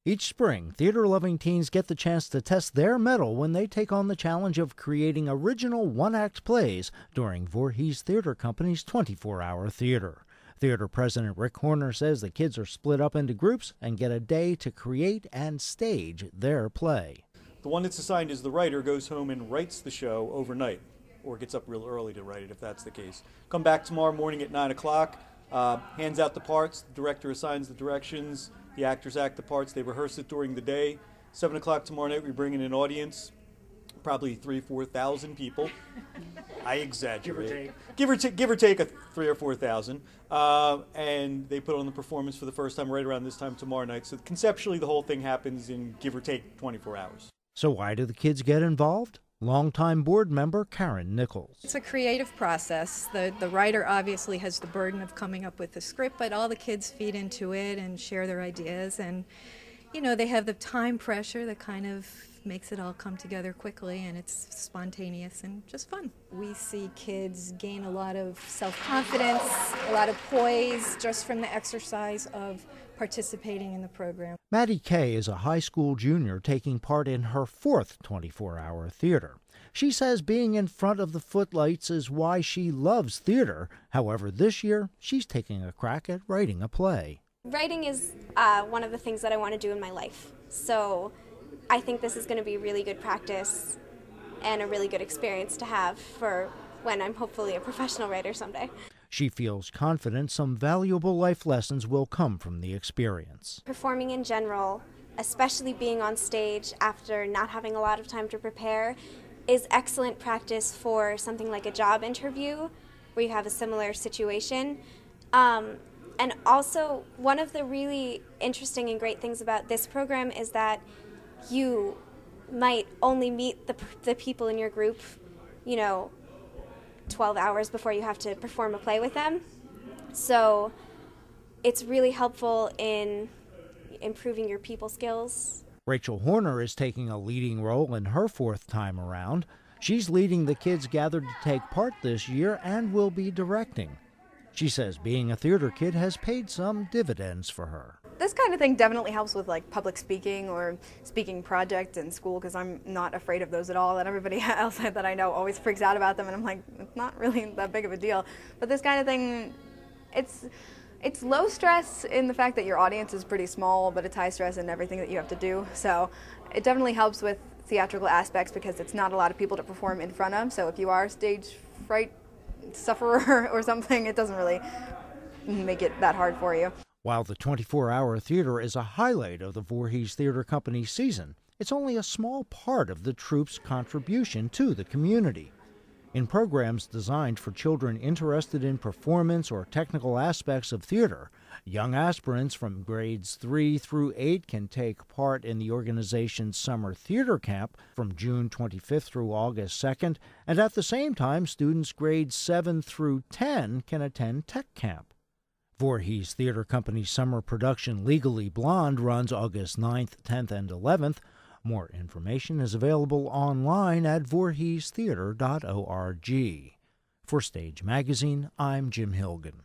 Each spring, theater-loving teens get the chance to test their mettle when they take on the challenge of creating original one-act plays during Voorhees Theatre Company's 24-hour theater. Theater President Rick Horner says the kids are split up into groups and get a day to create and stage their play. The one that's assigned is the writer goes home and writes the show overnight, or gets up real early to write it if that's the case. Come back tomorrow morning at 9 o'clock, hands out the parts, the director assigns the directions, the actors act the parts, they rehearse it during the day. 7 o'clock tomorrow night we bring in an audience, probably 3,000 or 4,000 people. I exaggerate. Give or take 3,000 or 4,000. And they put on the performance for the first time right around this time tomorrow night. So conceptually the whole thing happens in give or take 24 hours. So why do the kids get involved? Longtime board member Karen Nichols. It's a creative process. The writer obviously has the burden of coming up with the script, but all the kids feed into it and share their ideas. And, you know, they have the time pressure that kind of makes it all come together quickly, and it's spontaneous and just fun. We see kids gain a lot of self-confidence, a lot of poise just from the exercise of participating in the program. Maddie Kay is a high school junior taking part in her fourth 24-hour theater. She says being in front of the footlights is why she loves theater. However, this year she's taking a crack at writing a play. Writing is one of the things that I want to do in my life. So I think this is going to be really good practice and a really good experience to have for when I'm hopefully a professional writer someday. She feels confident some valuable life lessons will come from the experience. Performing in general, especially being on stage after not having a lot of time to prepare, is excellent practice for something like a job interview where you have a similar situation. And also, one of the really interesting and great things about this program is that you might only meet the people in your group, 12 hours before you have to perform a play with them. So it's really helpful in improving your people skills. Rachel Horner is taking a leading role in her fourth time around. She's leading the kids gathered to take part this year and will be directing. She says being a theater kid has paid some dividends for her. This kind of thing definitely helps with like public speaking or speaking projects in school, because I'm not afraid of those at all, and everybody else that I know always freaks out about them, and I'm like, it's not really that big of a deal. But this kind of thing, it's low stress in the fact that your audience is pretty small, but it's high stress in everything that you have to do. So it definitely helps with theatrical aspects because it's not a lot of people to perform in front of. So if you are stage fright sufferer or something, it doesn't really make it that hard for you. While the 24-hour theater is a highlight of the Voorhees Theatre Company season, it's only a small part of the troupe's contribution to the community. In programs designed for children interested in performance or technical aspects of theater, young aspirants from grades 3 through 8 can take part in the organization's summer theater camp from June 25th through August 2nd, and at the same time, students grades 7 through 10 can attend tech camp. Voorhees Theatre Company's summer production Legally Blonde runs August 9th, 10th, and 11th. More information is available online at voorheestheatre.org. For Stage Magazine, I'm Jim Hilgen.